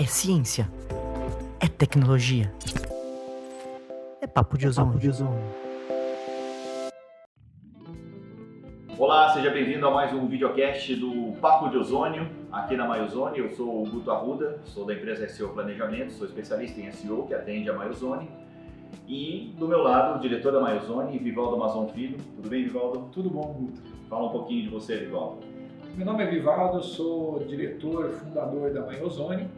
É ciência. É tecnologia. É papo de ozônio. Olá, seja bem-vindo a mais um videocast do Papo de Ozônio, aqui na Maiozone. Eu sou o Guto Arruda, sou da empresa SEO Planejamento, sou especialista em SEO que atende a Maiozone. E do meu lado, o diretor da Maiozone, Vivaldo Mazon Filho. Tudo bem, Vivaldo? Tudo bom, Guto. Fala um pouquinho de você, Vivaldo. Meu nome é Vivaldo, eu sou diretor, fundador da Maiozone,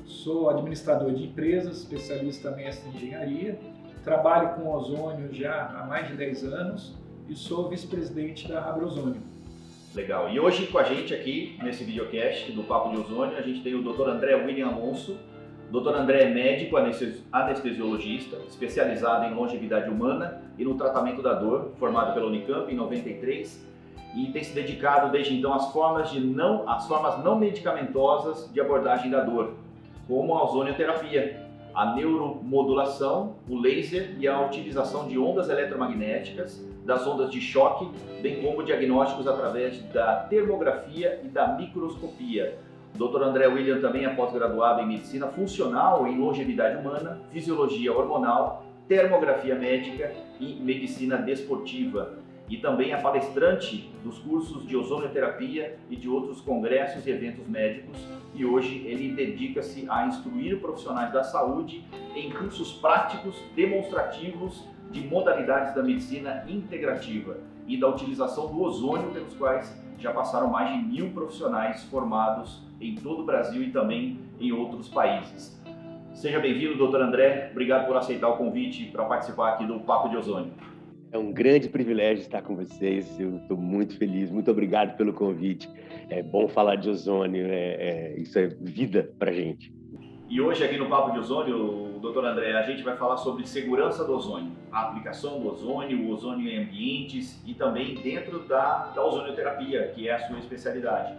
sou administrador de empresas, especialista mestre em engenharia, trabalho com ozônio já há mais de 10 anos e sou vice-presidente da Abrozônio. Legal. E hoje com a gente aqui, nesse videocast do Papo de Ozônio, a gente tem o Dr. André William Alonso. O Dr. André é médico anestesiologista, especializado em longevidade humana e no tratamento da dor, formado pela Unicamp em 93, e tem se dedicado desde então às formas não medicamentosas de abordagem da dor, como a ozonioterapia, a neuromodulação, o laser e a utilização de ondas eletromagnéticas, das ondas de choque, bem como diagnósticos através da termografia e da microscopia. O Dr. André William também é pós-graduado em Medicina Funcional em Longevidade Humana, Fisiologia Hormonal, Termografia Médica e Medicina Desportiva. E também é palestrante dos cursos de ozonioterapia e de outros congressos e eventos médicos. E hoje ele dedica-se a instruir profissionais da saúde em cursos práticos, demonstrativos de modalidades da medicina integrativa e da utilização do ozônio, pelos quais já passaram mais de 1.000 profissionais formados em todo o Brasil e também em outros países. Seja bem-vindo, Dr. André. Obrigado por aceitar o convite para participar aqui do Papo de Ozônio. É um grande privilégio estar com vocês, eu estou muito feliz, muito obrigado pelo convite. É bom falar de ozônio, isso é vida para a gente. E hoje aqui no Papo de Ozônio, Dr. André, a gente vai falar sobre segurança do ozônio, a aplicação do ozônio, o ozônio em ambientes e também dentro da ozonioterapia, que é a sua especialidade.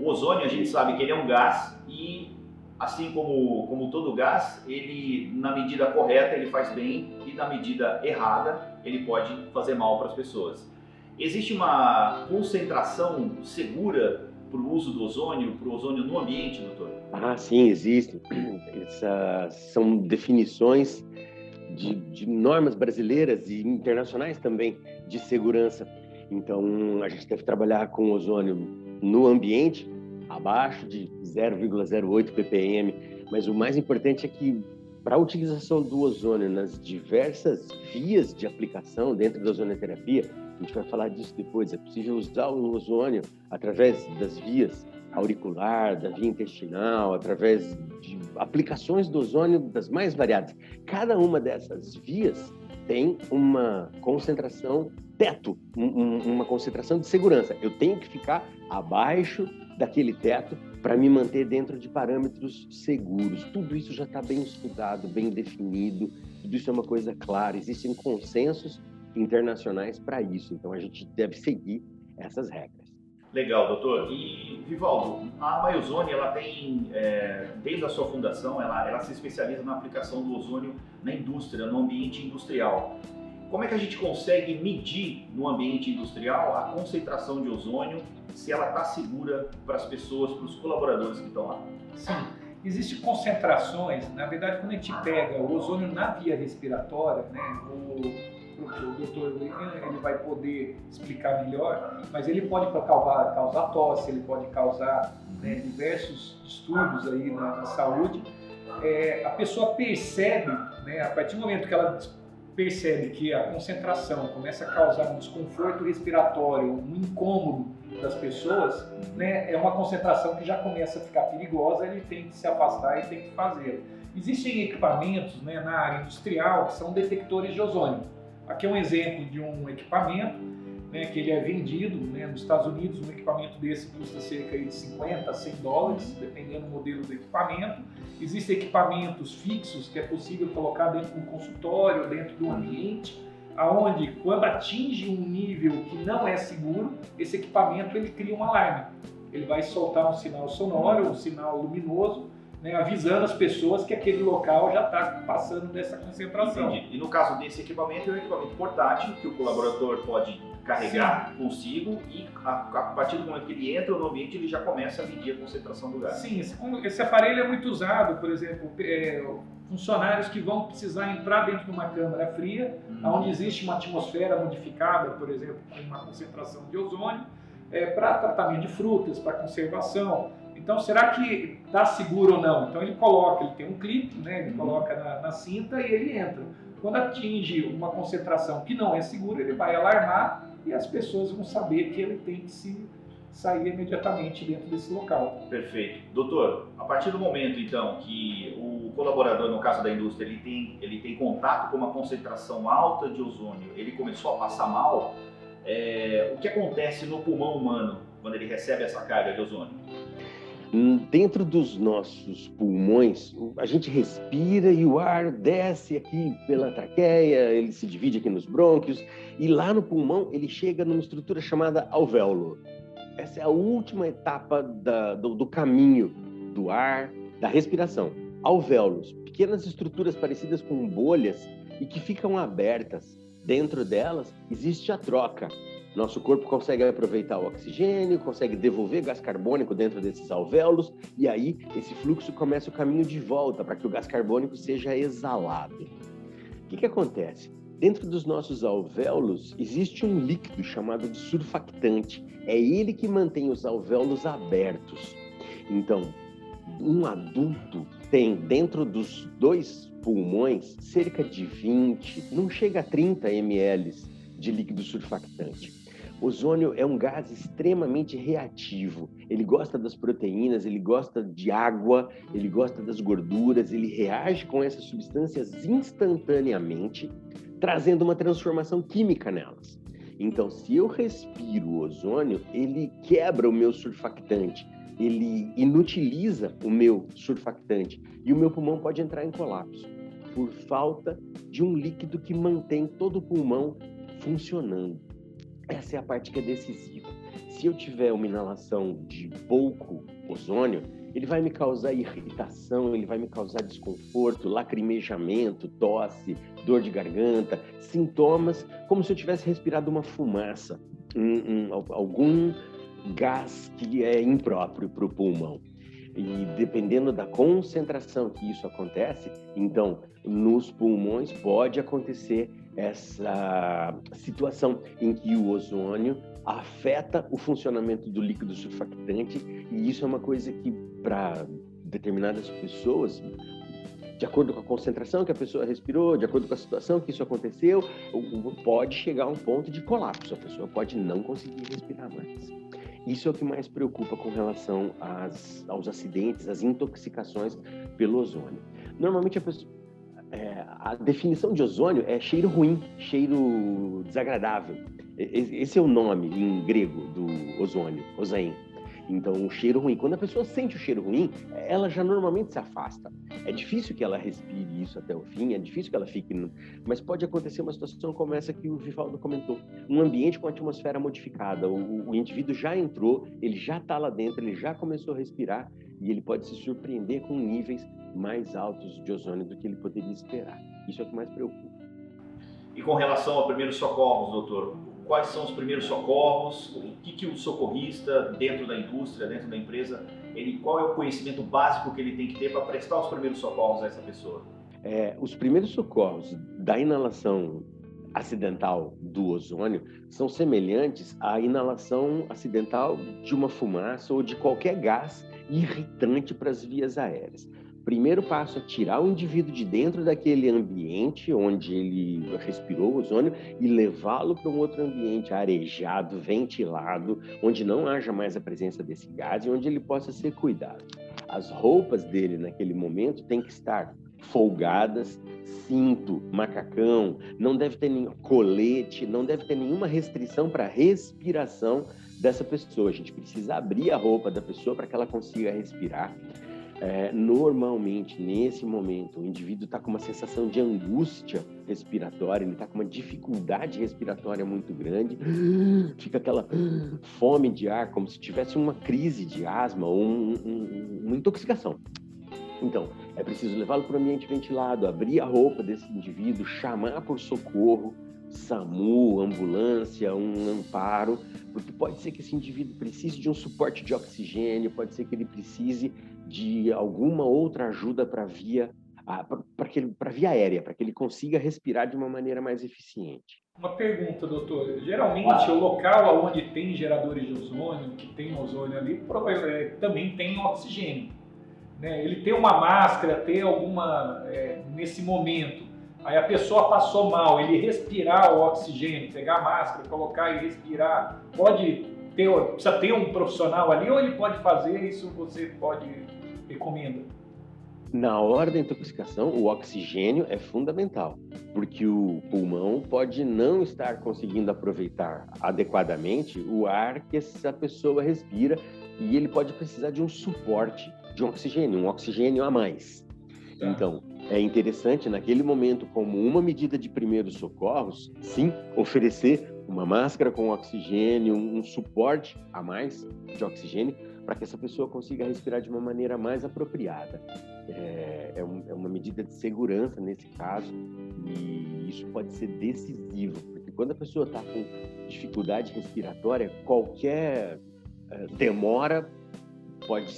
O ozônio, a gente sabe que ele é um gás e, assim como todo gás, ele, na medida correta, ele faz bem e na medida errada, ele pode fazer mal para as pessoas. Existe uma concentração segura para o uso do ozônio, para o ozônio no ambiente, doutor? Ah, sim, existem. Essas são definições de normas brasileiras e internacionais também de segurança. Então, a gente deve trabalhar com ozônio no ambiente, abaixo de 0,08 ppm, mas o mais importante é que, para a utilização do ozônio nas diversas vias de aplicação dentro da ozonioterapia, a gente vai falar disso depois, é possível usar o ozônio através das vias auricular, da via intestinal, através de aplicações do ozônio das mais variadas. Cada uma dessas vias tem uma concentração teto, uma concentração de segurança. Eu tenho que ficar abaixo daquele teto para me manter dentro de parâmetros seguros. Tudo isso já está bem estudado, bem definido, tudo isso é uma coisa clara, existem consensos internacionais para isso, então a gente deve seguir essas regras. Legal, doutor. E, Vivaldo, a Maiozone, ela tem, desde a sua fundação, ela se especializa na aplicação do ozônio na indústria, no ambiente industrial. Como é que a gente consegue medir no ambiente industrial a concentração de ozônio, se ela está segura para as pessoas, para os colaboradores que estão lá? Sim, existem concentrações, na verdade, quando a gente pega o ozônio na via respiratória, né, o doutor ele vai poder explicar melhor, mas ele pode causar tosse, ele pode causar diversos distúrbios aí na saúde. A pessoa percebe, né, a partir do momento que ela percebe que a concentração começa a causar um desconforto respiratório, um incômodo das pessoas, né, é uma concentração que já começa a ficar perigosa, ele tem que se afastar e tem que fazer. Existem equipamentos, né, na área industrial que são detectores de ozônio. Aqui é um exemplo de um equipamento, né, que ele é vendido, né, nos Estados Unidos. Um equipamento desse custa cerca de 50 a 100 dólares, dependendo do modelo do equipamento. Existem equipamentos fixos que é possível colocar dentro de um consultório, dentro do ambiente, aonde quando atinge um nível que não é seguro, esse equipamento ele cria um alarme. Ele vai soltar um sinal sonoro, um sinal luminoso, né, avisando as pessoas que aquele local já está passando dessa concentração. Entendi. E no caso desse equipamento, é um equipamento portátil que o colaborador pode carregar consigo e a partir do momento que ele entra no ambiente, ele já começa a medir a concentração do gás. Sim, esse aparelho é muito usado, por exemplo, funcionários que vão precisar entrar dentro de uma câmara fria, onde existe uma atmosfera modificada, por exemplo, com uma concentração de ozônio, para tratamento de frutas, para conservação. Então, será que está seguro ou não? Então, ele tem um clipe, né? Ele coloca na cinta e ele entra. Quando atinge uma concentração que não é segura, ele vai alarmar e as pessoas vão saber que ele tem que sair imediatamente dentro desse local. Perfeito. Doutor, a partir do momento, então, que o colaborador, no caso da indústria, ele tem contato com uma concentração alta de ozônio, ele começou a passar mal, o que acontece no pulmão humano quando ele recebe essa carga de ozônio? Dentro dos nossos pulmões, a gente respira e o ar desce aqui pela traqueia, ele se divide aqui nos brônquios, e lá no pulmão ele chega numa estrutura chamada alvéolo. Essa é a última etapa do caminho do ar, da respiração. Alvéolos, pequenas estruturas parecidas com bolhas e que ficam abertas. Dentro delas existe a troca. Nosso corpo consegue aproveitar o oxigênio, consegue devolver gás carbônico dentro desses alvéolos e aí esse fluxo começa o caminho de volta para que o gás carbônico seja exalado. O que acontece? Dentro dos nossos alvéolos existe um líquido chamado de surfactante. É ele que mantém os alvéolos abertos. Então, um adulto tem dentro dos 2 pulmões cerca de 20, não chega a 30 ml de líquido surfactante. Ozônio é um gás extremamente reativo. Ele gosta das proteínas, ele gosta de água, ele gosta das gorduras, ele reage com essas substâncias instantaneamente, trazendo uma transformação química nelas. Então, se eu respiro o ozônio, ele quebra o meu surfactante, ele inutiliza o meu surfactante e o meu pulmão pode entrar em colapso por falta de um líquido que mantém todo o pulmão funcionando. Essa é a parte que é decisiva. Se eu tiver uma inalação de pouco ozônio, ele vai me causar irritação, ele vai me causar desconforto, lacrimejamento, tosse, dor de garganta, sintomas como se eu tivesse respirado uma fumaça, algum gás que é impróprio para o pulmão. E dependendo da concentração que isso acontece, então, nos pulmões pode acontecer essa situação em que o ozônio afeta o funcionamento do líquido surfactante, e isso é uma coisa que, para determinadas pessoas, de acordo com a concentração que a pessoa respirou, de acordo com a situação que isso aconteceu, pode chegar a um ponto de colapso, a pessoa pode não conseguir respirar mais. Isso é o que mais preocupa com relação aos acidentes, às intoxicações pelo ozônio. Normalmente a definição de ozônio é cheiro ruim, cheiro desagradável. Esse é o nome em grego do ozônio, ozein. Então, o cheiro ruim. Quando a pessoa sente o cheiro ruim, ela já normalmente se afasta. É difícil que ela respire isso até o fim, é difícil que ela fique... Mas pode acontecer uma situação como essa que o Vivaldo comentou. Um ambiente com atmosfera modificada. O indivíduo já entrou, ele já está lá dentro, ele já começou a respirar e ele pode se surpreender com níveis mais altos de ozônio do que ele poderia esperar. Isso é o que mais preocupa. E com relação a primeiros socorros, doutor, quais são os primeiros socorros? O que o socorrista, dentro da indústria, dentro da empresa, qual é o conhecimento básico que ele tem que ter para prestar os primeiros socorros a essa pessoa? Os primeiros socorros da inalação acidental do ozônio são semelhantes à inalação acidental de uma fumaça ou de qualquer gás irritante para as vias aéreas. Primeiro passo é tirar o indivíduo de dentro daquele ambiente onde ele respirou o ozônio e levá-lo para um outro ambiente arejado, ventilado, onde não haja mais a presença desse gás e onde ele possa ser cuidado. As roupas dele naquele momento têm que estar folgadas, cinto, macacão, não deve ter nenhum colete, não deve ter nenhuma restrição para a respiração dessa pessoa. A gente precisa abrir a roupa da pessoa para que ela consiga respirar. Normalmente, nesse momento, o indivíduo está com uma sensação de angústia respiratória, ele está com uma dificuldade respiratória muito grande, fica aquela fome de ar, como se tivesse uma crise de asma ou uma intoxicação. Então, é preciso levá-lo para o ambiente ventilado, abrir a roupa desse indivíduo, chamar por socorro, SAMU, ambulância, um amparo, porque pode ser que esse indivíduo precise de um suporte de oxigênio, pode ser que ele precise de alguma outra ajuda para via aérea, para que ele consiga respirar de uma maneira mais eficiente. Uma pergunta, doutor. Geralmente, o local onde tem geradores de ozônio, que tem ozônio ali, também tem oxigênio, né? Ele tem uma máscara, ter alguma, nesse momento, aí a pessoa passou mal, ele respirar o oxigênio, pegar a máscara, colocar e respirar, precisa ter um profissional ali, ou ele pode fazer isso, você recomenda? Na hora da intoxicação, o oxigênio é fundamental, porque o pulmão pode não estar conseguindo aproveitar adequadamente o ar que essa pessoa respira e ele pode precisar de um suporte de um oxigênio a mais. Então, é interessante, naquele momento, como uma medida de primeiros socorros, sim, oferecer uma máscara com oxigênio, um suporte a mais de oxigênio, para que essa pessoa consiga respirar de uma maneira mais apropriada. É uma medida de segurança nesse caso, e isso pode ser decisivo, porque quando a pessoa está com dificuldade respiratória, qualquer demora pode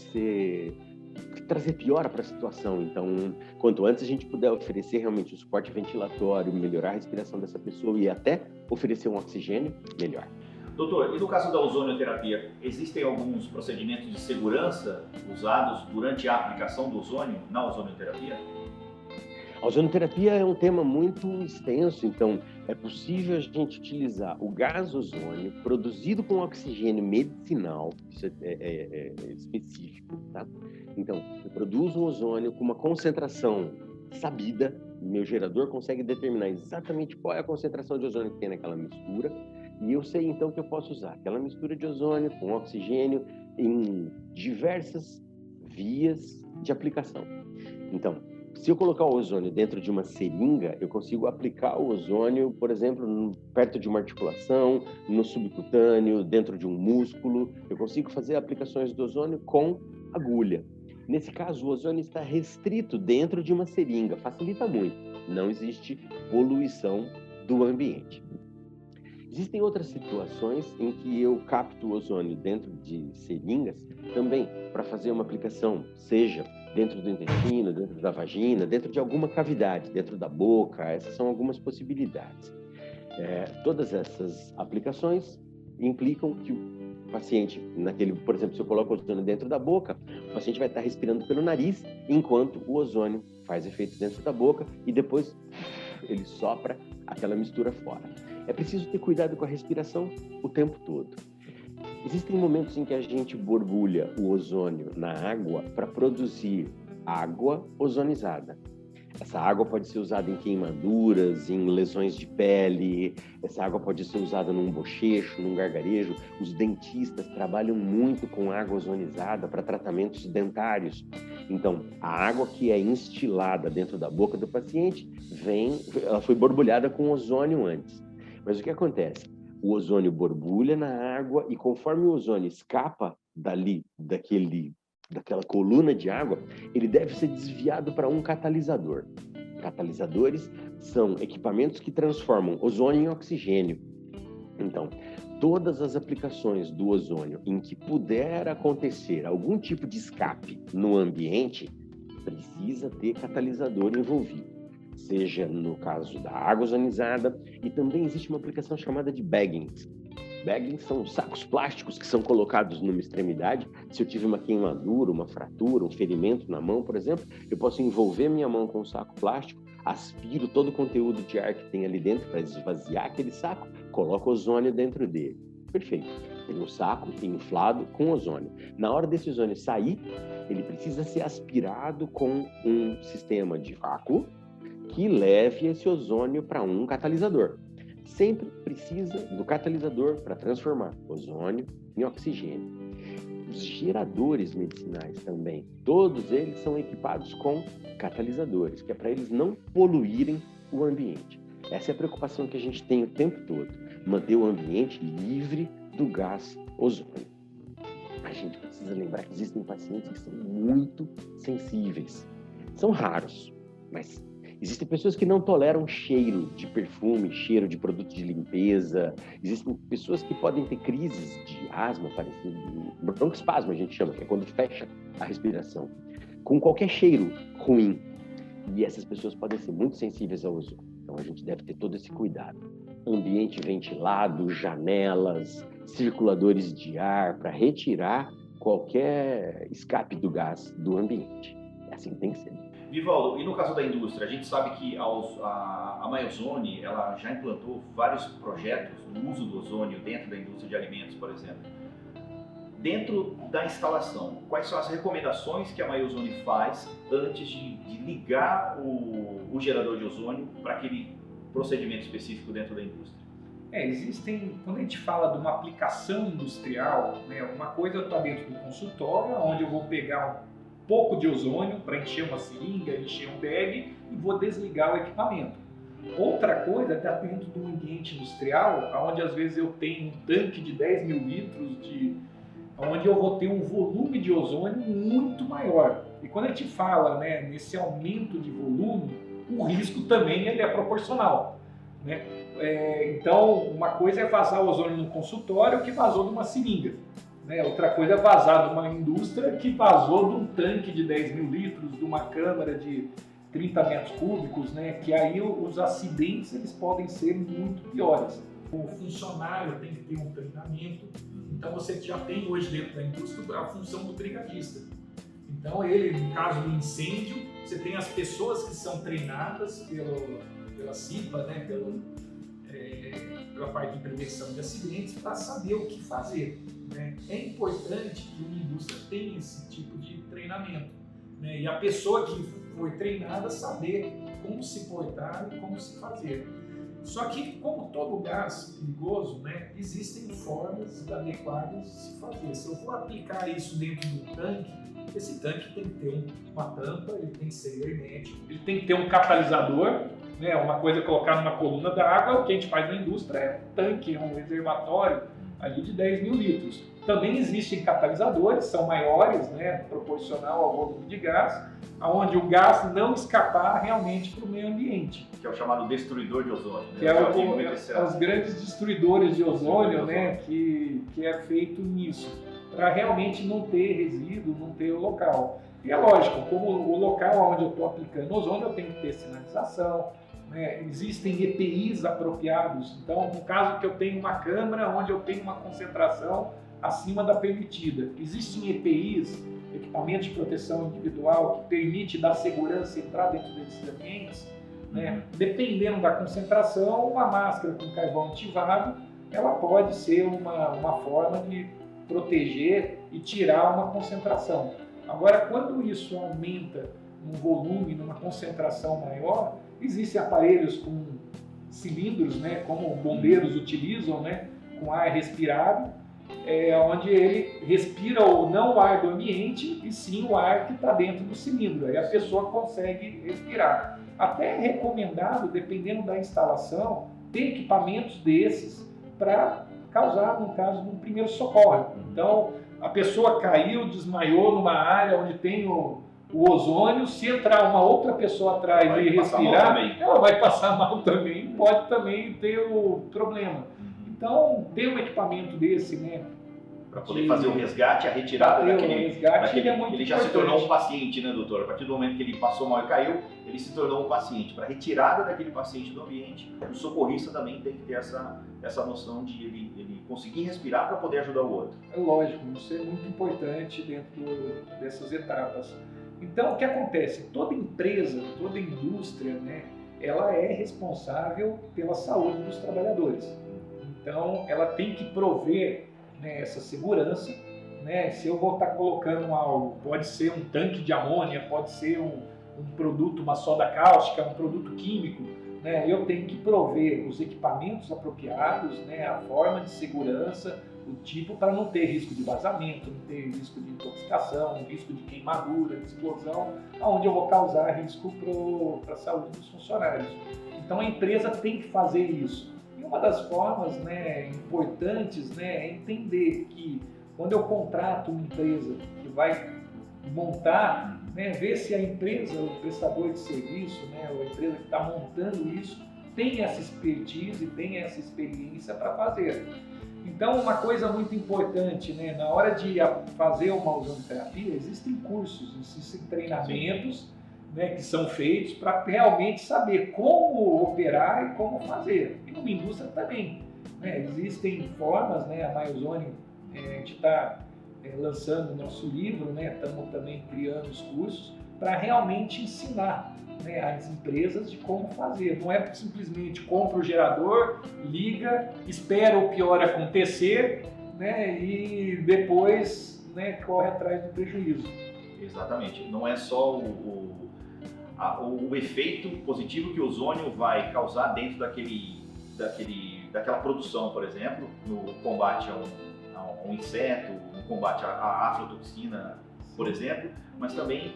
trazer piora para a situação. Então, quanto antes a gente puder oferecer realmente o suporte ventilatório, melhorar a respiração dessa pessoa e até oferecer um oxigênio, melhor. Doutor, e no caso da ozonioterapia, existem alguns procedimentos de segurança usados durante a aplicação do ozônio na ozonioterapia? A ozonioterapia é um tema muito extenso, então é possível a gente utilizar o gás ozônio produzido com oxigênio medicinal, isso é específico, tá? Então, eu produzo um ozônio com uma concentração sabida, meu gerador consegue determinar exatamente qual é a concentração de ozônio que tem naquela mistura, e eu sei então que eu posso usar aquela mistura de ozônio com oxigênio em diversas vias de aplicação. Então, se eu colocar o ozônio dentro de uma seringa, eu consigo aplicar o ozônio, por exemplo, perto de uma articulação, no subcutâneo, dentro de um músculo. Eu consigo fazer aplicações do ozônio com agulha. Nesse caso, o ozônio está restrito dentro de uma seringa, facilita muito. Não existe poluição do ambiente. Existem outras situações em que eu capto o ozônio dentro de seringas também para fazer uma aplicação, seja dentro do intestino, dentro da vagina, dentro de alguma cavidade, dentro da boca. Essas são algumas possibilidades. Todas essas aplicações implicam que o paciente, por exemplo, se eu coloco o ozônio dentro da boca, o paciente vai estar respirando pelo nariz, enquanto o ozônio faz efeito dentro da boca e depois ele sopra aquela mistura fora. É preciso ter cuidado com a respiração o tempo todo. Existem momentos em que a gente borbulha o ozônio na água para produzir água ozonizada. Essa água pode ser usada em queimaduras, em lesões de pele, essa água pode ser usada num bochecho, num gargarejo. Os dentistas trabalham muito com água ozonizada para tratamentos dentários. Então, a água que é instilada dentro da boca do paciente, ela foi borbulhada com ozônio antes. Mas o que acontece? O ozônio borbulha na água e conforme o ozônio escapa daquela coluna de água, ele deve ser desviado para um catalisador. Catalisadores são equipamentos que transformam ozônio em oxigênio. Então, todas as aplicações do ozônio em que puder acontecer algum tipo de escape no ambiente, precisa ter catalisador envolvido. Seja no caso da água ozonizada, e também existe uma aplicação chamada de baggings. Baggings são sacos plásticos que são colocados numa extremidade. Se eu tive uma queimadura, uma fratura, um ferimento na mão, por exemplo, eu posso envolver minha mão com um saco plástico, aspiro todo o conteúdo de ar que tem ali dentro para esvaziar aquele saco, coloco ozônio dentro dele. Perfeito. Tem um saco inflado com ozônio. Na hora desse ozônio sair, ele precisa ser aspirado com um sistema de vácuo que leve esse ozônio para um catalisador. Sempre precisa do catalisador para transformar ozônio em oxigênio. Os geradores medicinais também, todos eles são equipados com catalisadores, que é para eles não poluírem o ambiente. Essa é a preocupação que a gente tem o tempo todo, manter o ambiente livre do gás ozônio. A gente precisa lembrar que existem pacientes que são muito sensíveis. São raros, mas Existem pessoas que não toleram cheiro de perfume, cheiro de produto de limpeza. Existem pessoas que podem ter crises de asma, broncoespasmo a gente chama, que é quando fecha a respiração, com qualquer cheiro ruim. E essas pessoas podem ser muito sensíveis ao ozônio. Então a gente deve ter todo esse cuidado. Ambiente ventilado, janelas, circuladores de ar para retirar qualquer escape do gás do ambiente. É assim que tem que ser. Vivaldo, e no caso da indústria, a gente sabe que a Myozone, ela já implantou vários projetos no uso do ozônio dentro da indústria de alimentos, por exemplo. Dentro da instalação, quais são as recomendações que a Myozone faz antes de ligar o gerador de ozônio para aquele procedimento específico dentro da indústria? Existem, quando a gente fala de uma aplicação industrial, né, uma coisa está dentro do consultório, onde eu vou pegar um pouco de ozônio para encher uma seringa, encher um bag e vou desligar o equipamento. Outra coisa está dentro do ambiente industrial, onde às vezes eu tenho um tanque de 10 mil litros, onde eu vou ter um volume de ozônio muito maior. E quando a gente fala, né, nesse aumento de volume, o risco também ele é proporcional, né? Então, uma coisa é vazar ozônio no consultório que vazou de uma seringa, né? Outra coisa é vazar de uma indústria que vazou de um tanque de 10 mil litros, de uma câmara de 30 metros cúbicos, né? Que aí os acidentes eles podem ser muito piores. O funcionário tem que ter um treinamento, então você já tem hoje dentro da indústria a função do brigadista. Então ele, no caso do incêndio, você tem as pessoas que são treinadas pela CIPA, né? Pela parte de prevenção de acidentes, para saber o que fazer, né? É importante que uma indústria tenha esse tipo de treinamento, né? E a pessoa que foi treinada saber como se portar e como se fazer. Só que, como todo gás perigoso, né, existem formas adequadas de se fazer. Se eu for aplicar isso dentro de um tanque, esse tanque tem que ter uma tampa, ele tem que ser hermético, ele tem que ter um catalisador, né, uma coisa colocada numa coluna da água. O que a gente faz na indústria é um tanque, um reservatório ali de 10 mil litros. Também existem catalisadores, são maiores, né, proporcional ao volume de gás, onde o gás não escapar realmente para o meio ambiente. Que é o chamado destruidor de ozônio. Né? Que é os grandes destruidores de ozônio, né, que é feito nisso, para realmente não ter resíduo, não ter o local. E é lógico, como o local onde eu estou aplicando ozônio, eu tenho que ter sinalização, né? Existem EPIs apropriados. Então, no caso que eu tenho uma câmara onde eu tenho uma concentração acima da permitida, existem EPIs, equipamentos de proteção individual, que permite dar segurança e entrar dentro desses ambientes, né? Dependendo da concentração, uma máscara com carvão ativado, ela pode ser uma forma de proteger e tirar uma concentração. Agora, quando isso aumenta num volume, numa concentração maior, existem aparelhos com cilindros, né, como bombeiros utilizam, né, com ar respirado, onde ele respira não o ar do ambiente, e sim o ar que está dentro do cilindro. Aí a pessoa consegue respirar. Até é recomendado, dependendo da instalação, ter equipamentos desses para causar, no caso, um primeiro socorro. Então, a pessoa caiu, desmaiou numa área onde tem o ozônio, se entrar uma outra pessoa atrás e respirar, ela vai passar mal também, pode também ter o problema. Então, ter um equipamento desse, né, para poder fazer o resgate, a retirada daquele é muito ele já importante. se tornou um paciente, né, doutor? A partir do momento que ele passou mal e caiu, ele se tornou um paciente. Para a retirada daquele paciente do ambiente, o socorrista também tem que ter essa noção de ele conseguir respirar para poder ajudar o outro. É lógico, isso é muito importante dentro dessas etapas. Então, o que acontece? Toda empresa, toda indústria, né, ela é responsável pela saúde dos trabalhadores. Então, ela tem que prover, né, essa segurança, né? Se eu vou estar colocando algo, pode ser um tanque de amônia, pode ser um produto, uma soda cáustica, um produto químico, né? Eu tenho que prover os equipamentos apropriados, né, a forma de segurança, o tipo, para não ter risco de vazamento, não ter risco de intoxicação, risco de queimadura, de explosão, onde eu vou causar risco para a saúde dos funcionários. Então a empresa tem que fazer isso. E uma das formas, né, importantes, né, é entender que quando eu contrato uma empresa que vai montar né, ver se a empresa, o prestador de serviço, né, ou a empresa que está montando isso, tem essa expertise, tem essa experiência para fazer. Então, uma coisa muito importante, né, na hora de fazer uma ozonoterapia, existem cursos, existem treinamentos, né, que são feitos para realmente saber como operar e como fazer. E numa indústria também, né, existem formas, né, a MyOzone, a gente está lançando o nosso livro, né, estamos também criando os cursos para realmente ensinar, né, as empresas de como fazer. Não é simplesmente compra o gerador, liga, espera o pior acontecer, né, e depois, né, corre atrás do prejuízo. Exatamente. Não é só o efeito positivo que o ozônio vai causar dentro daquela produção, por exemplo, no combate a um inseto, no combate à aflatoxina, por exemplo, mas também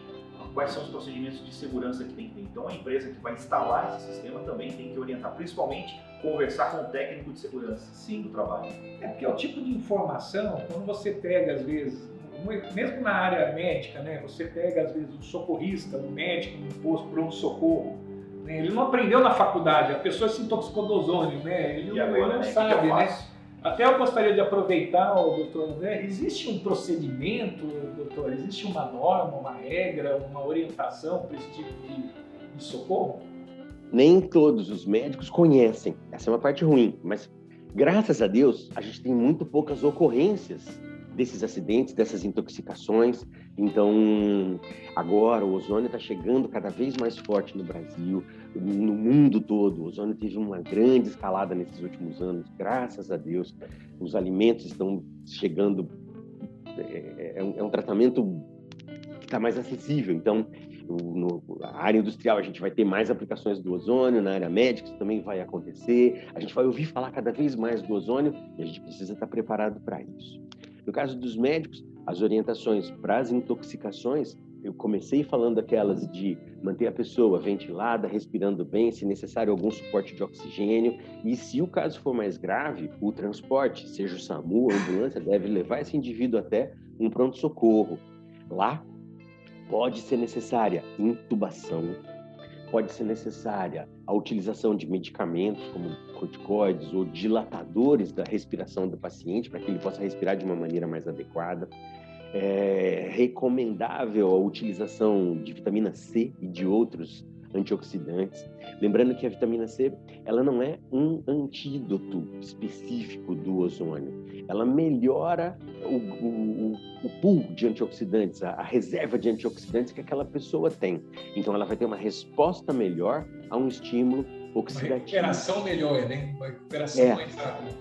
quais são os procedimentos de segurança que tem que ter. Então, a empresa que vai instalar esse sistema também tem que orientar, principalmente conversar com o técnico de segurança do trabalho. É porque é o tipo de informação, quando você pega, às vezes, mesmo na área médica, né, você pega, às vezes, um socorrista, um médico, um posto pronto-socorro, né, ele não aprendeu na faculdade, a pessoa se intoxicou do ozônio, né, ele não sabe, né? Até eu gostaria de aproveitar, doutor André, existe um procedimento, doutor, existe uma norma, uma regra, uma orientação para esse tipo de socorro? Nem todos os médicos conhecem, essa é uma parte ruim, mas graças a Deus a gente tem muito poucas ocorrências desses acidentes, dessas intoxicações. Então, agora o ozônio está chegando cada vez mais forte no Brasil, no mundo todo. O ozônio teve uma grande escalada nesses últimos anos, graças a Deus. Os alimentos estão chegando, é um tratamento que está mais acessível. Então, na área industrial, a gente vai ter mais aplicações do ozônio, na área médica isso também vai acontecer. A gente vai ouvir falar cada vez mais do ozônio e a gente precisa estar preparado para isso. No caso dos médicos, as orientações para as intoxicações, eu comecei falando aquelas de manter a pessoa ventilada, respirando bem, se necessário algum suporte de oxigênio, e se o caso for mais grave, o transporte, seja o SAMU ou a ambulância, deve levar esse indivíduo até um pronto-socorro. Lá pode ser necessária intubação, pode ser necessária a utilização de medicamentos como corticoides ou dilatadores da respiração do paciente para que ele possa respirar de uma maneira mais adequada. É recomendável a utilização de vitamina C e de outros antioxidantes. Lembrando que a vitamina C, ela não é um antídoto específico do ozônio. Ela melhora o pool de antioxidantes, a reserva de antioxidantes que aquela pessoa tem. Então, ela vai ter uma resposta melhor a um estímulo oxidativo. Uma recuperação melhor, né? Uma recuperação mais rápida.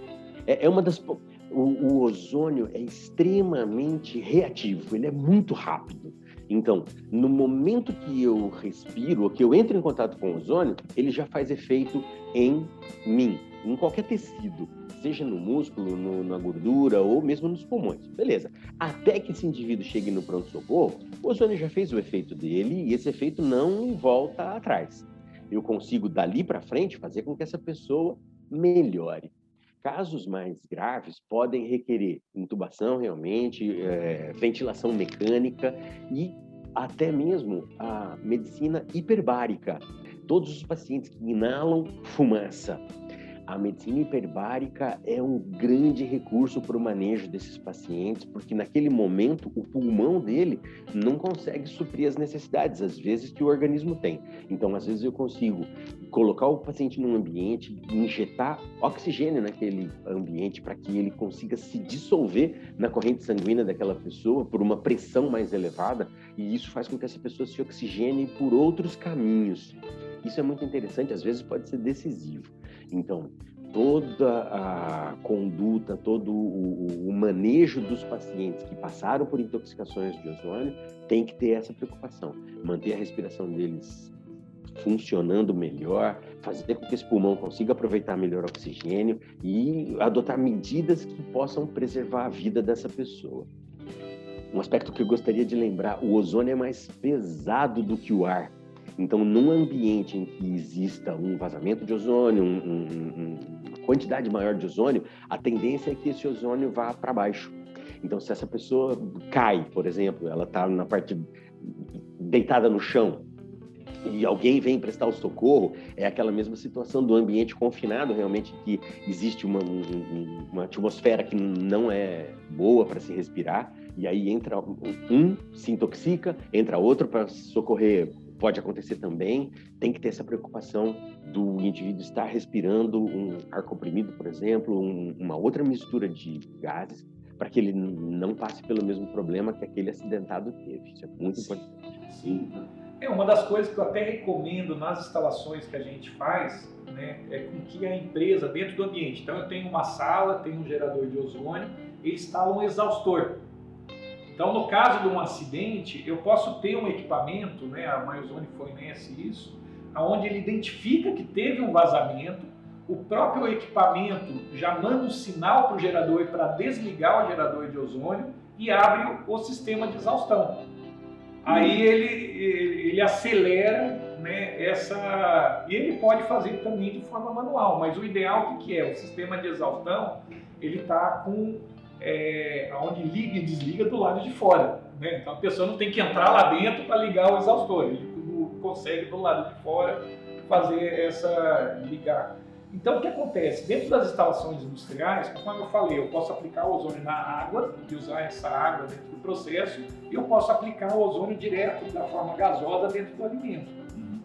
É uma das... O ozônio é extremamente reativo, ele é muito rápido. Então, no momento que eu respiro, ou que eu entro em contato com o ozônio, ele já faz efeito em mim, em qualquer tecido, seja no músculo, na gordura ou mesmo nos pulmões. Beleza. Até que esse indivíduo chegue no pronto-socorro, o ozônio já fez o efeito dele e esse efeito não volta atrás. Eu consigo, dali para frente, fazer com que essa pessoa melhore. Casos mais graves podem requerer intubação realmente, ventilação mecânica e até mesmo a medicina hiperbárica. Todos os pacientes que inalam fumaça. A medicina hiperbárica é um grande recurso para o manejo desses pacientes, porque naquele momento o pulmão dele não consegue suprir as necessidades, às vezes, que o organismo tem. Então, às vezes eu consigo colocar o paciente num ambiente, injetar oxigênio naquele ambiente para que ele consiga se dissolver na corrente sanguínea daquela pessoa por uma pressão mais elevada, e isso faz com que essa pessoa se oxigene por outros caminhos. Isso é muito interessante, às vezes pode ser decisivo. Então, toda a conduta, todo o manejo dos pacientes que passaram por intoxicações de ozônio tem que ter essa preocupação, manter a respiração deles funcionando melhor, fazer com que esse pulmão consiga aproveitar melhor o oxigênio e adotar medidas que possam preservar a vida dessa pessoa. Um aspecto que eu gostaria de lembrar, o ozônio é mais pesado do que o ar. Então, num ambiente em que exista um vazamento de ozônio, uma quantidade maior de ozônio, a tendência é que esse ozônio vá para baixo. Então, se essa pessoa cai, por exemplo, ela está na parte deitada no chão e alguém vem prestar o socorro, é aquela mesma situação do ambiente confinado, realmente, que existe uma atmosfera que não é boa para se respirar, e aí entra se intoxica, entra outro para socorrer, pode acontecer também. Tem que ter essa preocupação do indivíduo estar respirando um ar comprimido, por exemplo, uma outra mistura de gases, para que ele não passe pelo mesmo problema que aquele acidentado teve. Isso é muito importante. Sim. Uma das coisas que eu até recomendo nas instalações que a gente faz, né, é com que a empresa, dentro do ambiente, então eu tenho uma sala, tenho um gerador de ozônio e instalo um exaustor. Então, no caso de um acidente, eu posso ter um equipamento, né, a MyOzone fornece isso, onde ele identifica que teve um vazamento, o próprio equipamento já manda um sinal para o gerador para desligar o gerador de ozônio e abre o sistema de exaustão. Aí ele acelera, né, e ele pode fazer também de forma manual, mas o ideal o que é? O sistema de exaustão, ele está com onde liga e desliga do lado de fora, né? Então a pessoa não tem que entrar lá dentro para ligar o exaustor, ele consegue do lado de fora fazer ligar. Então o que acontece? Dentro das instalações industriais, como eu falei, eu posso aplicar o ozônio na água e usar essa água dentro do processo, e eu posso aplicar o ozônio direto da forma gasosa dentro do alimento.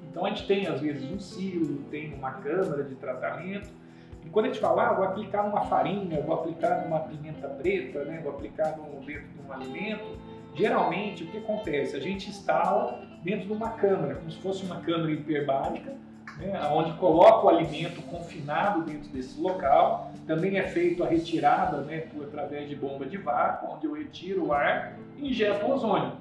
Então a gente tem às vezes um silo, tem uma câmara de tratamento, e quando a gente fala, vou aplicar numa farinha, vou aplicar numa pimenta preta, né, vou aplicar dentro de um alimento, geralmente o que acontece? A gente instala dentro de uma câmara, como se fosse uma câmara hiperbárica, né, onde coloca o alimento confinado dentro desse local. Também é feita a retirada, né, através de bomba de vácuo, onde eu retiro o ar e injeto o ozônio.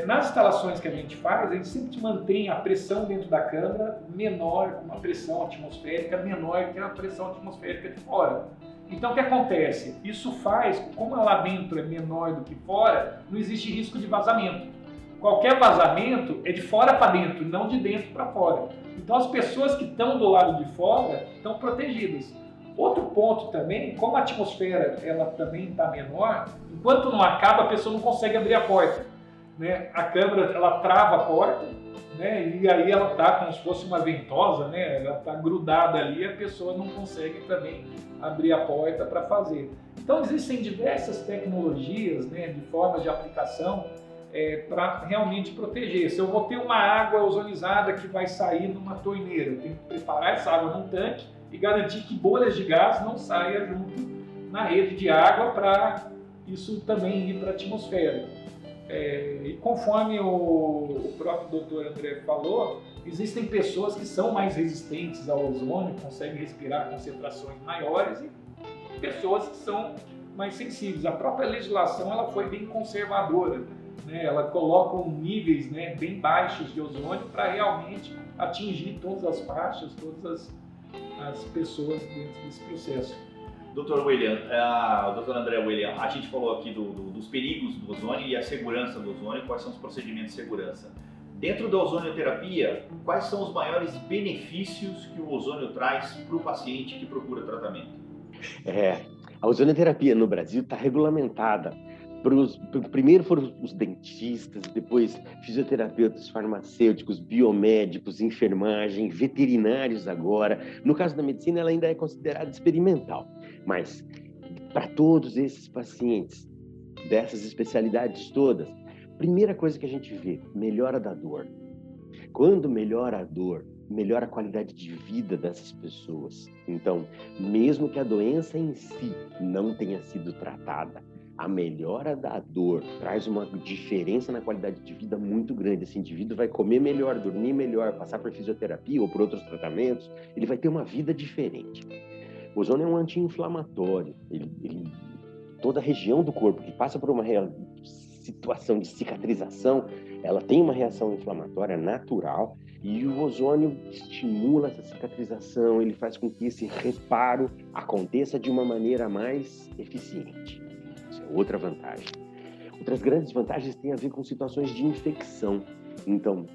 Nas instalações que a gente faz, a gente sempre mantém a pressão dentro da câmara menor, com uma pressão atmosférica menor que a pressão atmosférica de fora. Então o que acontece? Isso faz, como lá dentro é menor do que fora, não existe risco de vazamento. Qualquer vazamento é de fora para dentro, não de dentro para fora. Então as pessoas que estão do lado de fora estão protegidas. Outro ponto também, como a atmosfera ela também está menor, enquanto não acaba a pessoa não consegue abrir a porta, né? A câmera ela trava a porta, né? E aí ela está como se fosse uma ventosa, né? Ela está grudada ali e a pessoa não consegue também abrir a porta para fazer. Então existem diversas tecnologias, né, de formas de aplicação para realmente proteger. Se eu vou ter uma água ozonizada que vai sair numa torneira, eu tenho que preparar essa água num tanque e garantir que bolhas de gás não saiam junto na rede de água para isso também ir para a atmosfera. E conforme o próprio doutor André falou, existem pessoas que são mais resistentes ao ozônio, conseguem respirar concentrações maiores, e pessoas que são mais sensíveis. A própria legislação ela foi bem conservadora, né? Ela coloca níveis, né, bem baixos de ozônio para realmente atingir todas as faixas, todas as pessoas dentro desse processo. Dr. William, Dr. André William, a gente falou aqui dos perigos do ozônio e a segurança do ozônio, quais são os procedimentos de segurança. Dentro da ozonioterapia, quais são os maiores benefícios que o ozônio traz para o paciente que procura tratamento? A ozonioterapia no Brasil está regulamentada. Primeiro foram os dentistas, depois fisioterapeutas, farmacêuticos, biomédicos, enfermagem, veterinários agora. No caso da medicina, ela ainda é considerada experimental. Mas, para todos esses pacientes, dessas especialidades todas, primeira coisa que a gente vê, melhora da dor. Quando melhora a dor, melhora a qualidade de vida dessas pessoas. Então, mesmo que a doença em si não tenha sido tratada, a melhora da dor traz uma diferença na qualidade de vida muito grande. Esse indivíduo vai comer melhor, dormir melhor, passar por fisioterapia ou por outros tratamentos, ele vai ter uma vida diferente. O ozônio é um anti-inflamatório. Toda a região do corpo que passa por uma situação de cicatrização, ela tem uma reação inflamatória natural, e o ozônio estimula essa cicatrização, ele faz com que esse reparo aconteça de uma maneira mais eficiente. Isso é outra vantagem. Outras grandes vantagens têm a ver com situações de infecção. Então,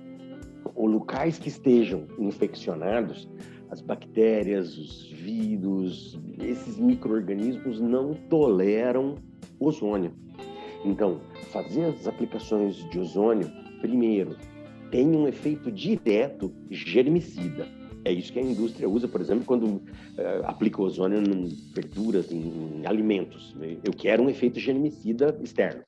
os locais que estejam infeccionados, as bactérias, os vírus, esses micro-organismos não toleram ozônio. Então, fazer as aplicações de ozônio primeiro, tem um efeito direto germicida. É isso que a indústria usa, por exemplo, quando aplica ozônio em verduras, em alimentos. Eu quero um efeito germicida externo.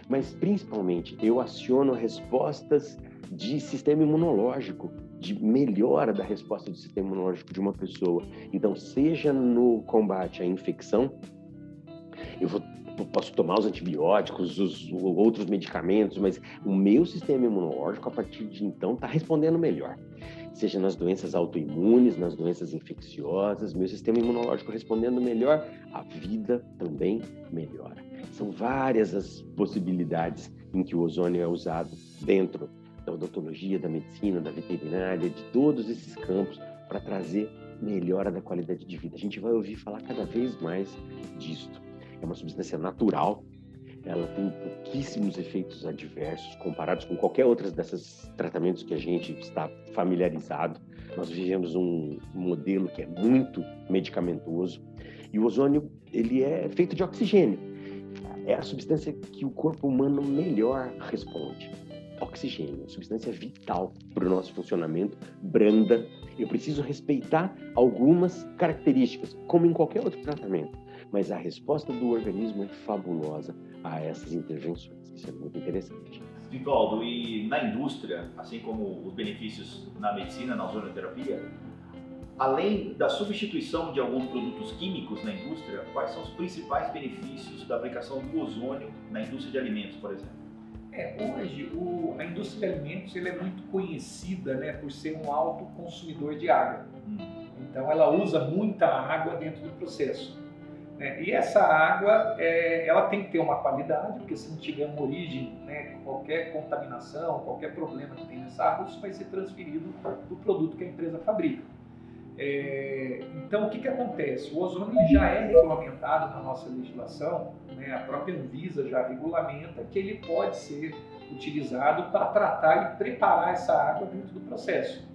Mas, principalmente, eu aciono respostas de sistema imunológico, de melhora da resposta do sistema imunológico de uma pessoa. Então, seja no combate à infecção, eu posso tomar os antibióticos, os outros medicamentos, mas o meu sistema imunológico, a partir de então, está respondendo melhor. Seja nas doenças autoimunes, nas doenças infecciosas, meu sistema imunológico respondendo melhor, a vida também melhora. São várias as possibilidades em que o ozônio é usado dentro da odontologia, da medicina, da veterinária, de todos esses campos, para trazer melhora da qualidade de vida. A gente vai ouvir falar cada vez mais disto. É uma substância natural, ela tem pouquíssimos efeitos adversos comparados com qualquer outro desses tratamentos que a gente está familiarizado. Nós vivemos um modelo que é muito medicamentoso e o ozônio, ele é feito de oxigênio. É a substância que o corpo humano melhor responde. Oxigênio, substância vital para o nosso funcionamento, branda. Eu preciso respeitar algumas características, como em qualquer outro tratamento, mas a resposta do organismo é fabulosa a essas intervenções. Isso é muito interessante. Vivaldo, e na indústria, assim como os benefícios na medicina, na ozonioterapia, além da substituição de alguns produtos químicos na indústria, quais são os principais benefícios da aplicação do ozônio na indústria de alimentos, por exemplo? Hoje, a indústria de alimentos é muito conhecida, né, por ser um alto consumidor de água. Então, ela usa muita água dentro do processo. E essa água, ela tem que ter uma qualidade, porque se não tiver uma origem, né, qualquer contaminação, qualquer problema que tem nessa água, isso vai ser transferido do produto que a empresa fabrica. Então, o que acontece? O ozônio já é regulamentado na nossa legislação, né? A própria Anvisa já regulamenta que ele pode ser utilizado para tratar e preparar essa água dentro do processo.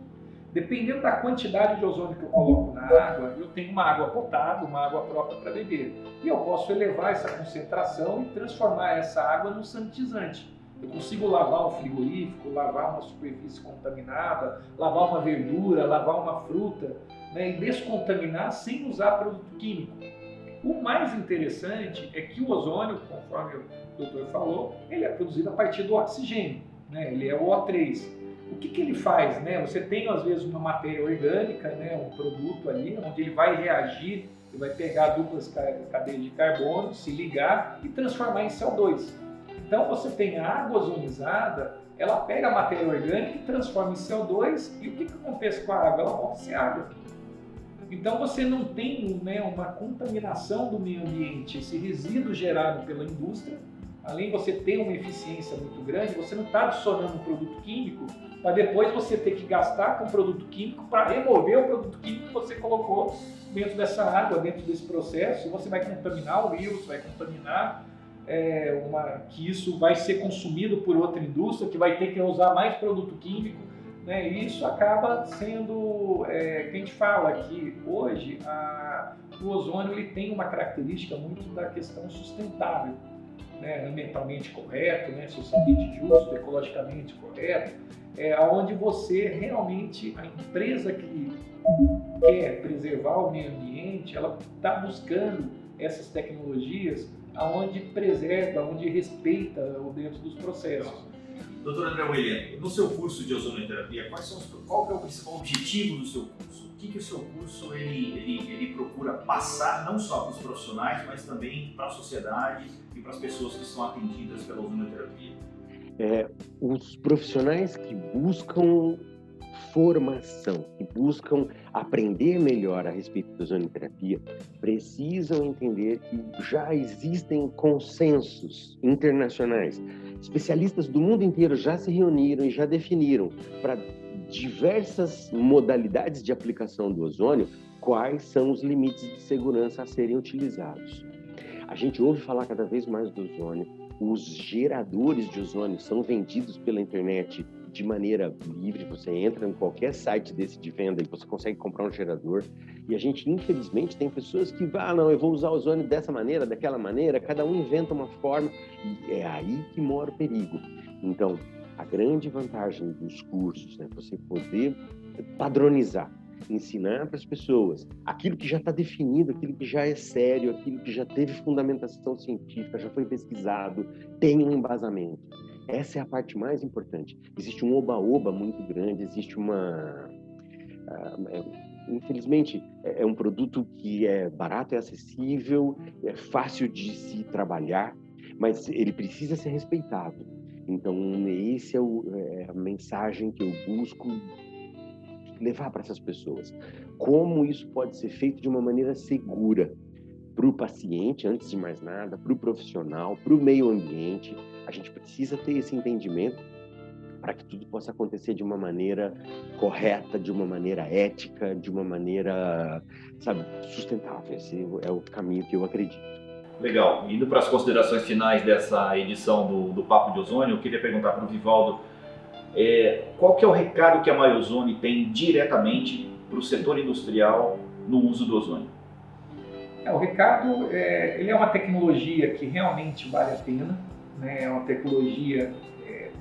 Dependendo da quantidade de ozônio que eu coloco na água, eu tenho uma água potável, uma água própria para beber. E eu posso elevar essa concentração e transformar essa água num sanitizante. Eu consigo lavar um frigorífico, lavar uma superfície contaminada, lavar uma verdura, lavar uma fruta, né, e descontaminar sem usar produto químico. O mais interessante é que o ozônio, conforme o doutor falou, ele é produzido a partir do oxigênio, né, ele é o O3. O que ele faz? Né? Você tem, às vezes, uma matéria orgânica, né, um produto ali, onde ele vai reagir, ele vai pegar duplas cadeias de carbono, se ligar e transformar em CO2. Então, você tem a água ozonizada, ela pega a matéria orgânica e transforma em CO2, e o que acontece com a água? Ela volta a ser água. Então, você não tem, né, uma contaminação do meio ambiente, esse resíduo gerado pela indústria. Além de você ter uma eficiência muito grande, você não está adicionando um produto químico para depois você ter que gastar com produto químico para remover o produto químico que você colocou dentro dessa água, dentro desse processo, e você vai contaminar o rio, você vai contaminar que isso vai ser consumido por outra indústria, que vai ter que usar mais produto químico, né? E isso acaba sendo, que a gente fala que hoje o ozônio ele tem uma característica muito da questão sustentável, né? Ambientalmente correto, né? Socialmente justo, ecologicamente correto, onde você realmente, a empresa que quer preservar o meio ambiente, ela está buscando essas tecnologias onde preserva, onde respeita o dentro dos processos. Doutor André William, no seu curso de ozonioterapia, qual é o principal objetivo do seu curso? O que o seu curso ele procura passar não só para os profissionais, mas também para a sociedade e para as pessoas que são atendidas pela ozonioterapia? Os profissionais que buscam formação, que buscam aprender melhor a respeito da ozonioterapia, precisam entender que já existem consensos internacionais. Especialistas do mundo inteiro já se reuniram e já definiram para diversas modalidades de aplicação do ozônio quais são os limites de segurança a serem utilizados. A gente ouve falar cada vez mais do ozônio. Os geradores de ozônio são vendidos pela internet de maneira livre. Você entra em qualquer site desse de venda e você consegue comprar um gerador. E a gente, infelizmente, tem pessoas que não, eu vou usar ozônio dessa maneira, daquela maneira, cada um inventa uma forma. E é aí que mora o perigo. Então, A grande vantagem dos cursos é você poder padronizar, ensinar para as pessoas aquilo que já está definido, aquilo que já é sério, aquilo que já teve fundamentação científica, já foi pesquisado, tem um embasamento. Essa é a parte mais importante. Existe um oba-oba muito grande, existe infelizmente, é um produto que é barato, é acessível, é fácil de se trabalhar, mas ele precisa ser respeitado. Então, esse é a mensagem que eu busco levar para essas pessoas. Como isso pode ser feito de uma maneira segura para o paciente, antes de mais nada, para o profissional, para o meio ambiente. A gente precisa ter esse entendimento para que tudo possa acontecer de uma maneira correta, de uma maneira ética, de uma maneira, sustentável. Esse é o caminho que eu acredito. Legal. Indo para as considerações finais dessa edição do Papo de Ozônio, eu queria perguntar para o Vivaldo qual que é o recado que a Maiozone tem diretamente para o setor industrial no uso do ozônio? O recado, ele é uma tecnologia que realmente vale a pena, né? É uma tecnologia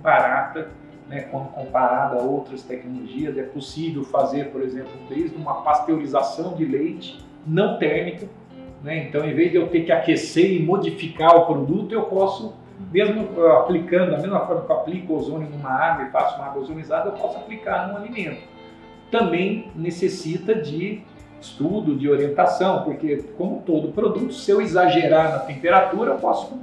barata, né? Quando comparada a outras tecnologias. É possível fazer, por exemplo, desde uma pasteurização de leite não térmica, né? Então, em vez de eu ter que aquecer e modificar o produto, eu posso, mesmo aplicando, da mesma forma que eu aplico ozônio numa água e faço uma água ozonizada, eu posso aplicar num alimento. Também necessita de estudo, de orientação, porque, como todo produto, se eu exagerar na temperatura, eu posso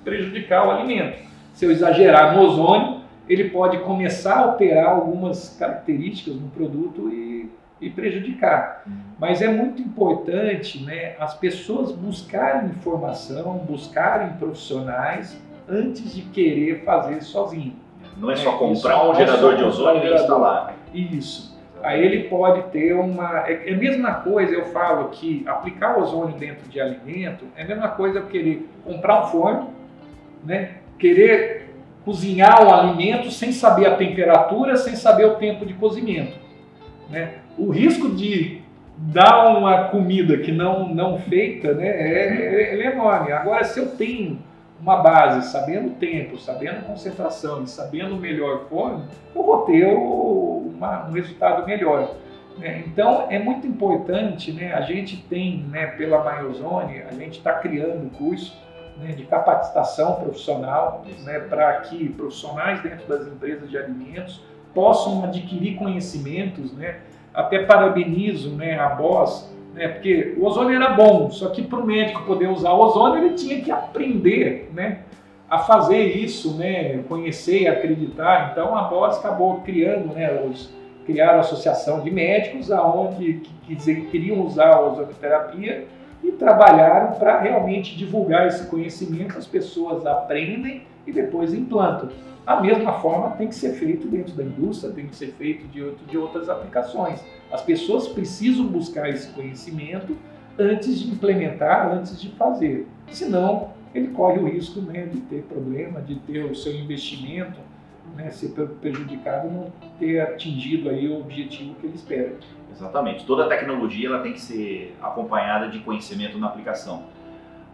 prejudicar o alimento. Se eu exagerar no ozônio, ele pode começar a alterar algumas características no produto e prejudicar. Mas é muito importante, né, as pessoas buscarem informação, buscarem profissionais antes de querer fazer sozinho. Não é só comprar um gerador de ozônio e instalar. Isso. Aí ele pode ter É a mesma coisa, eu falo que aplicar ozônio dentro de alimento é a mesma coisa eu querer comprar um forno, né? Querer cozinhar o alimento sem saber a temperatura, sem saber o tempo de cozimento, né? O risco de dar uma comida que não feita, né, ele é enorme. Agora, se eu tenho uma base, sabendo o tempo, sabendo a concentração e sabendo o melhor forno, eu vou ter um resultado melhor, né? Então, é muito importante, né? A gente tem, né, pela Maiozone, a gente está criando um curso, né, de capacitação profissional, né, para que profissionais dentro das empresas de alimentos possam adquirir conhecimentos, né? Até parabenizo, né, a BOSS, né, porque o ozônio era bom, só que para o médico poder usar o ozônio ele tinha que aprender, né, a fazer isso, né, conhecer e acreditar. Então a BOSS acabou criando, né, criaram a associação de médicos aonde queriam usar a ozonioterapia e trabalharam para realmente divulgar esse conhecimento. As pessoas aprendem e depois implantam. A mesma forma tem que ser feito dentro da indústria, tem que ser feito de outras aplicações. As pessoas precisam buscar esse conhecimento antes de implementar, antes de fazer. Senão, ele corre o risco, né, de ter problema, de ter o seu investimento, né, ser prejudicado e não ter atingido aí o objetivo que ele espera. Exatamente. Toda tecnologia ela tem que ser acompanhada de conhecimento na aplicação.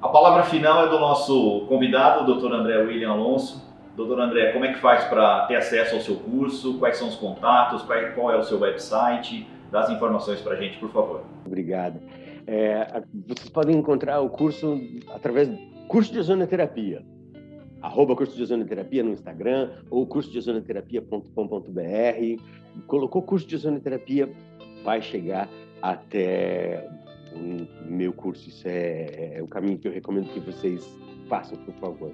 A palavra final é do nosso convidado, o Dr. André William Alonso. Doutor André, como é que faz para ter acesso ao seu curso? Quais são os contatos? Qual é o seu website? Dá as informações para a gente, por favor. Obrigado. Vocês podem encontrar o curso através do curso de ozonioterapia, @curso de ozonioterapia no Instagram ou cursodeozonioterapia.com.br. Colocou curso de ozonioterapia, vai chegar até o meu curso. Isso é o caminho que eu recomendo que vocês façam, por favor.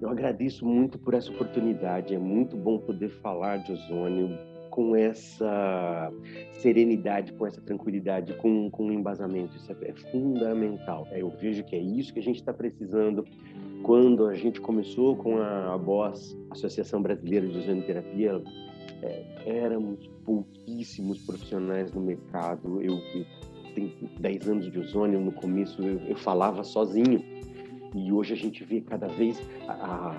Eu agradeço muito por essa oportunidade. É muito bom poder falar de ozônio com essa serenidade, com essa tranquilidade, com um embasamento. Isso é fundamental. Eu vejo que é isso que a gente está precisando. Quando a gente começou com a BOSS, Associação Brasileira de Ozonioterapia, éramos pouquíssimos profissionais no mercado. Eu tenho 10 anos de ozônio. No começo eu falava sozinho. E hoje a gente vê cada vez a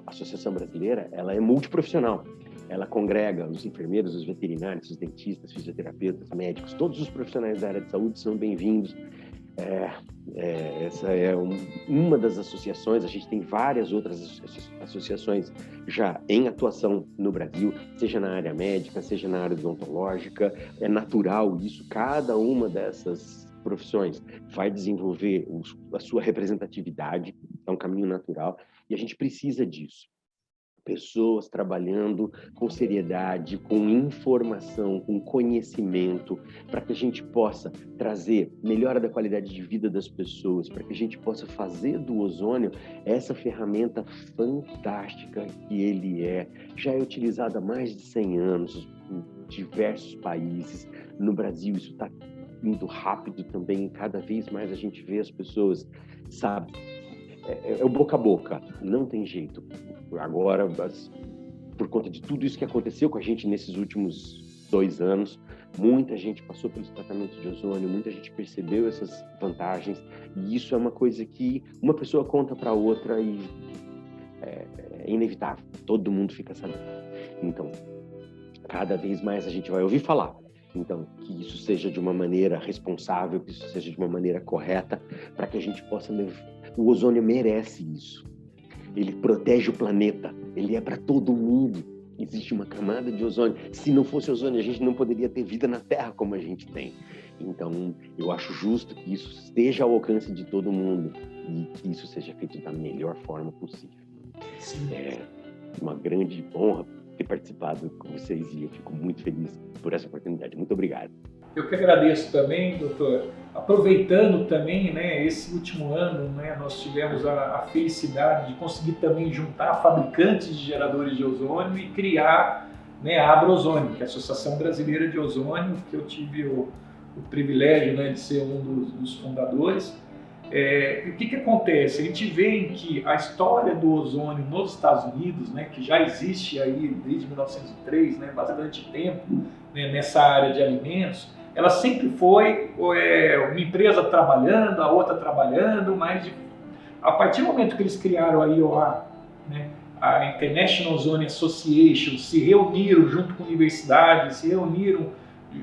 Associação Brasileira, ela é multiprofissional. Ela congrega os enfermeiros, os veterinários, os dentistas, fisioterapeutas, médicos, todos os profissionais da área de saúde são bem-vindos Essa é uma das associações. A gente tem várias outras associações já em atuação no Brasil, seja na área médica, seja na área odontológica. É natural isso, cada uma dessas profissões vai desenvolver a sua representatividade, é um caminho natural, e a gente precisa disso. Pessoas trabalhando com seriedade, com informação, com conhecimento, para que a gente possa trazer melhora da qualidade de vida das pessoas, para que a gente possa fazer do ozônio essa ferramenta fantástica que ele é. Já é utilizado há mais de 100 anos em diversos países. No Brasil isso está indo rápido também, cada vez mais a gente vê as pessoas, sabe? É o boca a boca, não tem jeito. Agora, por conta de tudo isso que aconteceu com a gente nesses últimos 2 anos, muita gente passou pelo tratamento de ozônio, muita gente percebeu essas vantagens, e isso é uma coisa que uma pessoa conta para outra e é inevitável, todo mundo fica sabendo. Então, cada vez mais a gente vai ouvir falar. Então, que isso seja de uma maneira responsável, que isso seja de uma maneira correta, para que a gente possa levar. O ozônio merece isso. Ele protege o planeta. Ele é para todo mundo. Existe uma camada de ozônio. Se não fosse ozônio, a gente não poderia ter vida na Terra como a gente tem. Então, eu acho justo que isso esteja ao alcance de todo mundo e que isso seja feito da melhor forma possível. Sim. É uma grande honra ter participado com vocês e eu fico muito feliz por essa oportunidade. Muito obrigado. Eu que agradeço também, doutor. Aproveitando também, né, esse último ano, né, nós tivemos a felicidade de conseguir também juntar fabricantes de geradores de ozônio e criar, né, a Abrozônio, que é a Associação Brasileira de Ozônio, que eu tive o privilégio, né, de ser um dos fundadores. O que acontece? A gente vê em que a história do ozônio nos Estados Unidos, né, que já existe aí desde 1903, né, bastante tempo, né, nessa área de alimentos, ela sempre foi uma empresa trabalhando, a outra trabalhando, mas a partir do momento que eles criaram a IOA, né, a International Ozone Association, se reuniram junto com universidades, se reuniram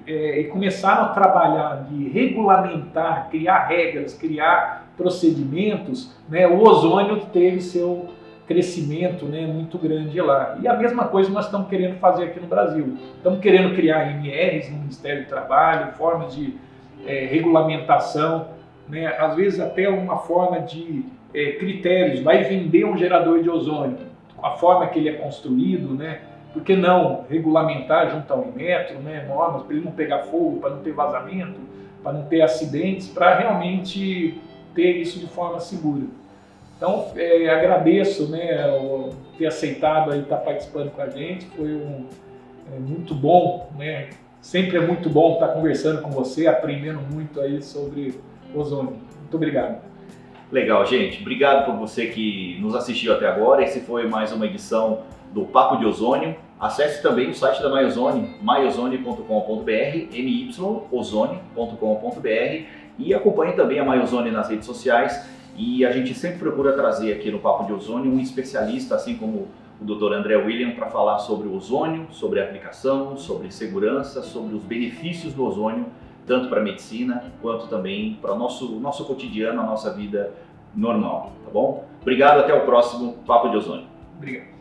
e começaram a trabalhar de regulamentar, criar regras, criar procedimentos, né, o ozônio teve seu crescimento, né, muito grande lá. E a mesma coisa nós estamos querendo fazer aqui no Brasil. Estamos querendo criar MRs no Ministério do Trabalho, formas de regulamentação, né, às vezes até uma forma de critérios. Vai vender um gerador de ozônio, a forma que ele é construído, né? Por que não regulamentar junto ao Inmetro, né, normas para ele não pegar fogo, para não ter vazamento, para não ter acidentes, para realmente ter isso de forma segura. Então, agradeço, né, ter aceitado aí estar participando com a gente, foi muito bom, né? Sempre é muito bom estar conversando com você, aprendendo muito aí sobre ozônio. Muito obrigado. Legal, gente. Obrigado por você que nos assistiu até agora. Esse foi mais uma edição do Papo de Ozônio. Acesse também o site da myozone, myozone.com.br, myozone.com.br, e acompanhe também a myozone nas redes sociais. E a gente sempre procura trazer aqui no Papo de Ozônio um especialista, assim como o Dr. André William, para falar sobre o ozônio, sobre a aplicação, sobre segurança, sobre os benefícios do ozônio, tanto para a medicina quanto também para o nosso cotidiano, a nossa vida normal, tá bom? Obrigado, até o próximo Papo de Ozônio. Obrigado.